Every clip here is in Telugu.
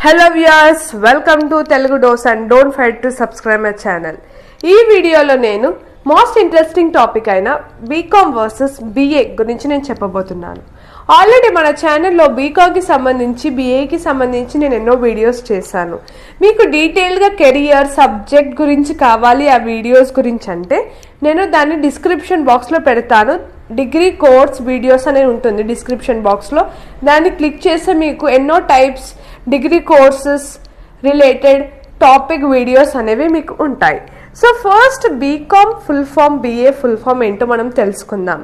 Hello viewers, welcome to Telugu Dose and don't forget to subscribe my channel. ఈ వీడియోలో నేను మోస్ట్ ఇంట్రెస్టింగ్ టాపిక్ అయిన బీకామ్ వర్సెస్ బిఏ గురించి నేను చెప్పబోతున్నాను. ఆల్రెడీ మన ఛానల్లో బీకామ్కి సంబంధించి బిఏకి సంబంధించి నేను ఎన్నో వీడియోస్ చేశాను. మీకు డీటెయిల్గా కెరియర్ సబ్జెక్ట్ గురించి కావాలి ఆ వీడియోస్ గురించి అంటే నేను దాన్ని డిస్క్రిప్షన్ బాక్స్లో పెడతాను. డిగ్రీ కోర్స్ వీడియోస్ అనేది ఉంటుంది డిస్క్రిప్షన్ బాక్స్లో. దాన్ని క్లిక్ చేస్తే మీకు ఎన్నో types degree courses related topic videos అనేవి మీకు ఉంటాయి. So first B Com full form, BA full form ఏంటో మనం తెలుసుకుందాం.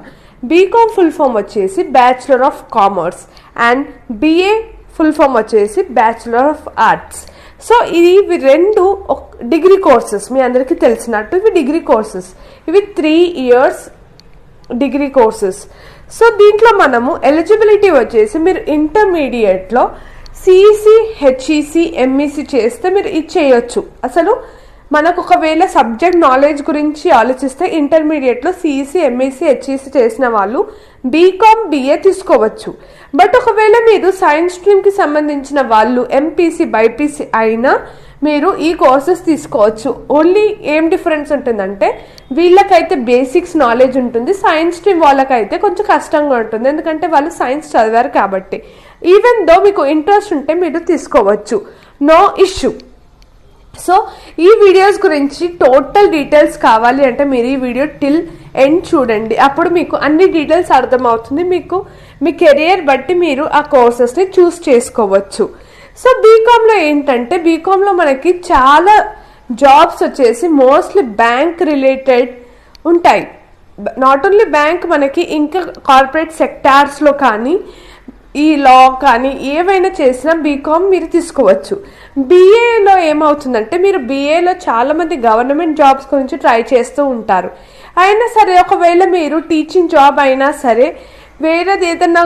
బీకామ్ ఫుల్ ఫామ్ వచ్చేసి bachelor of commerce and BA full form వచ్చేసి బ్యాచులర్ ఆఫ్ ఆర్ట్స్. సో ఇవి రెండు డిగ్రీ కోర్సెస్, మీ అందరికీ తెలిసినట్టు ఇవి డిగ్రీ కోర్సెస్. ఇవి 3 years డిగ్రీ కోర్సెస్. సో దీంట్లో మనము ఎలిజిబిలిటీ వచ్చేసి మీరు ఇంటర్మీడియట్లో సిఈసి, హెచ్ఈసి, ఎంఈసి చేస్తే మీరు ఇది చేయొచ్చు. అసలు మనకు ఒకవేళ సబ్జెక్ట్ నాలెడ్జ్ గురించి ఆలోచిస్తే ఇంటర్మీడియట్లో సిఈసి, ఎంఈసి, హెచ్ఈసి చేసిన వాళ్ళు బీకామ్, బిఏ తీసుకోవచ్చు. బట్ ఒకవేళ మీరు సైన్స్ స్ట్రీమ్కి సంబంధించిన వాళ్ళు ఎంపీసీ, బైపీసీ అయినా మీరు ఈ కోర్సెస్ తీసుకోవచ్చు. ఓన్లీ ఏం డిఫరెన్స్ ఉంటుందంటే వీళ్ళకైతే బేసిక్స్ నాలెడ్జ్ ఉంటుంది, సైన్స్ స్ట్రీమ్ వాళ్ళకైతే కొంచెం కష్టంగా ఉంటుంది, ఎందుకంటే వాళ్ళు సైన్స్ చదివారు కాబట్టి. ఈవెన్ దో మీకు ఇంట్రెస్ట్ ఉంటే మీరు తీసుకోవచ్చు, నో ఇష్యూ. సో ఈ వీడియోస్ గురించి టోటల్ డీటెయిల్స్ కావాలి అంటే మీరు ఈ వీడియో టిల్ ఎండ్ చూడండి, అప్పుడు మీకు అన్ని డీటెయిల్స్ అర్థమవుతుంది. మీకు మీ కెరియర్ బట్టి మీరు ఆ కోర్సెస్ని చూస్ చేసుకోవచ్చు. సో బీకామ్లో ఏంటంటే బీకామ్లో మనకి చాలా జాబ్స్ వచ్చేసి మోస్ట్లీ బ్యాంక్ రిలేటెడ్ ఉంటాయి. నాట్ ఓన్లీ బ్యాంక్, మనకి ఇంకా కార్పొరేట్ సెక్టార్స్లో కానీ ఈ లా కానీ ఏవైనా చేసినా బీకామ్ మీరు తీసుకోవచ్చు. బిఏలో ఏమవుతుందంటే మీరు బిఏలో చాలామంది గవర్నమెంట్ జాబ్స్ గురించి ట్రై చేస్తూ ఉంటారు. అయినా సరే ఒకవేళ మీరు టీచింగ్ జాబ్ అయినా సరే వేరేది ఏదైనా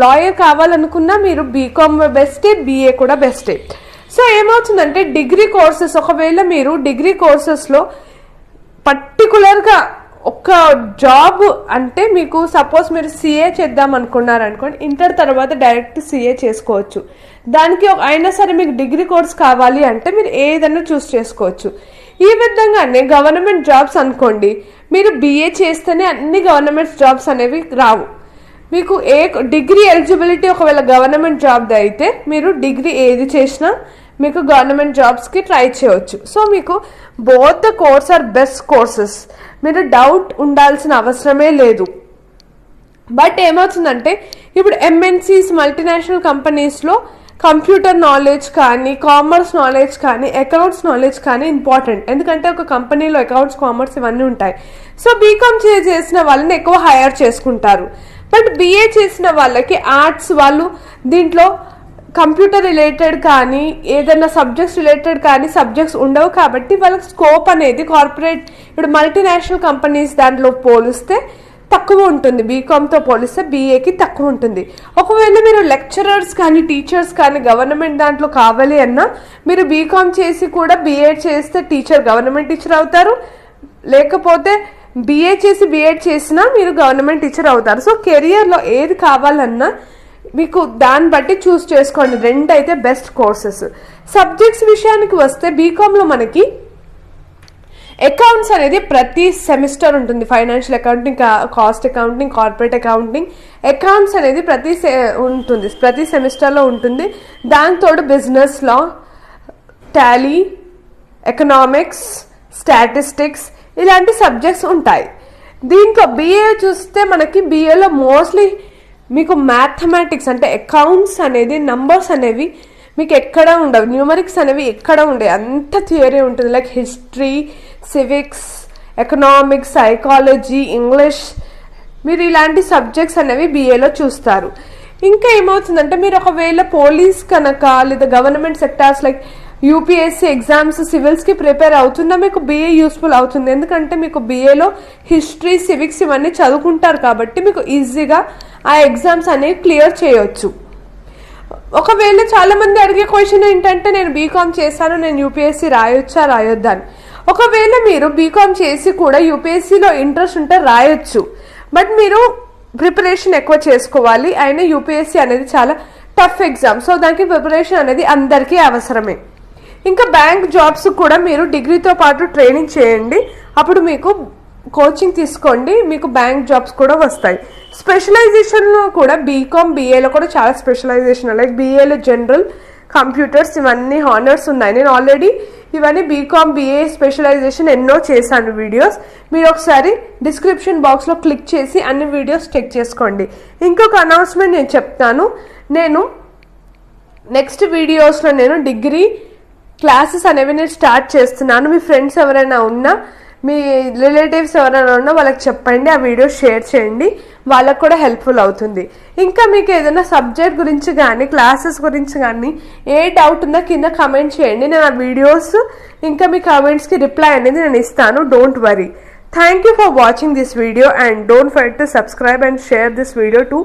లాయర్ కావాలనుకున్నా మీరు బీకామ్ బెస్టే, బిఏ కూడా బెస్టే. సో ఏమవుతుందంటే డిగ్రీ కోర్సెస్, ఒకవేళ మీరు డిగ్రీ కోర్సెస్లో పర్టికులర్గా ఒక జాబ్ అంటే మీకు సపోజ్ మీరు సిఏ చేద్దాం అనుకున్నారు అనుకోండి, ఇంటర్ తర్వాత డైరెక్ట్ సిఏ చేసుకోవచ్చు. దానికి అయినా సరే మీకు డిగ్రీ కోర్స్ కావాలి అంటే మీరు ఏదైనా చూస్ చేసుకోవచ్చు. ఈ విధంగానే గవర్నమెంట్ జాబ్స్ అనుకోండి, మీరు బిఏ చేస్తేనే అన్ని గవర్నమెంట్ జాబ్స్ అనేవి రావు. మీకు డిగ్రీ ఎలిజిబిలిటీ ఒకవేళ గవర్నమెంట్ జాబ్ అయితే మీరు డిగ్రీ ఏది చేసినా మీకు గవర్నమెంట్ జాబ్స్కి ట్రై చేయవచ్చు. సో మీకు both the course are best courses, మీరు డౌట్ ఉండాల్సిన అవసరమే లేదు. బట్ ఏమవుతుందంటే ఇప్పుడు ఎంఎన్సీస్, మల్టీనేషనల్ కంపెనీస్లో కంప్యూటర్ నాలెడ్జ్ కానీ, కామర్స్ నాలెడ్జ్ కానీ, అకౌంట్స్ నాలెడ్జ్ కానీ ఇంపార్టెంట్. ఎందుకంటే ఒక కంపెనీలో అకౌంట్స్, కామర్స్ ఇవన్నీ ఉంటాయి. సో బీకామ్ చేసిన వాళ్ళని ఎక్కువ హైర్ చేసుకుంటారు. బట్ బిఏ చేసిన వాళ్ళకి ఆర్ట్స్ వాళ్ళు దీంట్లో కంప్యూటర్ రిలేటెడ్ కానీ ఏదైనా సబ్జెక్ట్స్ రిలేటెడ్ కానీ సబ్జెక్ట్స్ ఉండవు కాబట్టి వాళ్ళకి స్కోప్ అనేది కార్పొరేట్ ఇప్పుడు మల్టీనేషనల్ కంపెనీస్ దాంట్లో పోలిస్తే తక్కువ ఉంటుంది. బీకామ్తో పోలిస్తే బిఏకి తక్కువ ఉంటుంది. ఒకవేళ మీరు లెక్చరర్స్ కానీ టీచర్స్ కానీ గవర్నమెంట్ దాంట్లో కావాలి అన్నా మీరు బీకామ్ చేసి కూడా బిఏ చేస్తే టీచర్, గవర్నమెంట్ టీచర్ అవుతారు. లేకపోతే బిఏ చేసి బిఎడ్ చేసినా మీరు గవర్నమెంట్ టీచర్ అవుతారు. సో కెరియర్లో ఏది కావాలన్నా మీకు దాన్ని బట్టి చూస్ చేసుకోండి. రెండు అయితే బెస్ట్ కోర్సెస్. సబ్జెక్ట్స్ విషయానికి వస్తే బీకామ్లో మనకి అకౌంట్స్ అనేది ప్రతి సెమిస్టర్ ఉంటుంది. Financial accounting, cost accounting, corporate accounting, accounts అనేది ప్రతి సెమిస్టర్లో ఉంటుంది. దానితోడు బిజినెస్ లా, టాలీ, ఎకనామిక్స్, స్టాటిస్టిక్స్ ఇలాంటి సబ్జెక్ట్స్ ఉంటాయి. దీంట్లో బిఏ చూస్తే మనకి బిఏలో మోస్ట్లీ మీకు మ్యాథమెటిక్స్ అంటే అకౌంట్స్ అనేది, నంబర్స్ అనేవి మీకు ఎక్కడ ఉండవు, న్యూమరిక్స్ అనేవి ఎక్కడ ఉండవు, అంత థియరీ ఉంటుంది. Like history, civics, economics, psychology, English, మీరు ఇలాంటి సబ్జెక్ట్స్ అనేవి బిఏలో చూస్తారు. ఇంకా ఏమవుతుందంటే మీరు ఒకవేళ పోలీస్ కనుక లేదా government sectors like UPSC exams, సివిల్స్కి ప్రిపేర్ అవుతున్నా మీకు బిఏ యూస్ఫుల్ అవుతుంది. ఎందుకంటే మీకు బిఏలో హిస్టరీ, సివిక్స్ ఇవన్నీ చదువుకుంటారు కాబట్టి మీకు ఈజీగా ఆ ఎగ్జామ్స్ అనేవి క్లియర్ చేయొచ్చు. ఒకవేళ చాలామంది అడిగే క్వశ్చన్ ఏంటంటే నేను బీకామ్ చేశాను, నేను యూపీఎస్సీ రాయొచ్చా రాయొద్దా అని. ఒకవేళ మీరు బీకామ్ చేసి కూడా యూపీఎస్సీలో ఇంట్రెస్ట్ ఉంటే రాయొచ్చు. బట్ మీరు ప్రిపరేషన్ ఎక్కువ చేసుకోవాలి. అయినా యూపీఎస్సీ అనేది చాలా టఫ్ ఎగ్జామ్. సో దానికి ప్రిపరేషన్ అనేది అందరికీ అవసరమే. ఇంకా బ్యాంక్ జాబ్స్ కూడా మీరు డిగ్రీతో పాటు ట్రైనింగ్ చేయండి, అప్పుడు మీకు కోచింగ్ తీసుకోండి, మీకు బ్యాంక్ జాబ్స్ కూడా వస్తాయి. స్పెషలైజేషన్లో కూడా బీకామ్ బీఏలో కూడా చాలా స్పెషలైజేషన్, లైక్ బీఏలో జనరల్, కంప్యూటర్స్ ఇవన్నీ హానర్స్ ఉన్నాయి. నేను ఆల్రెడీ ఇవన్నీ బీకామ్ బీఏ స్పెషలైజేషన్ ఎన్నో చేశాను వీడియోస్. మీరు ఒకసారి డిస్క్రిప్షన్ బాక్స్లో క్లిక్ చేసి అన్ని వీడియోస్ చెక్ చేసుకోండి. ఇంకొక అనౌన్స్మెంట్ నేను చెప్తాను, నేను నెక్స్ట్ వీడియోస్లో నేను డిగ్రీ క్లాసెస్ అనేవి నేను స్టార్ట్ చేస్తున్నాను. మీ ఫ్రెండ్స్ ఎవరైనా ఉన్నా, మీ రిలేటివ్స్ ఎవరైనా ఉన్నా వాళ్ళకి చెప్పండి, ఆ వీడియో షేర్ చేయండి, వాళ్ళకు కూడా హెల్ప్ఫుల్ అవుతుంది. ఇంకా మీకు ఏదైనా సబ్జెక్ట్ గురించి కానీ క్లాసెస్ గురించి కానీ ఏ డౌట్ ఉన్నా కింద కమెంట్ చేయండి, నేను ఆ వీడియోస్ ఇంకా మీ కమెంట్స్కి రిప్లై అనేది నేను ఇస్తాను. Don't worry. Thank you for watching this video and don't forget to subscribe and share this video to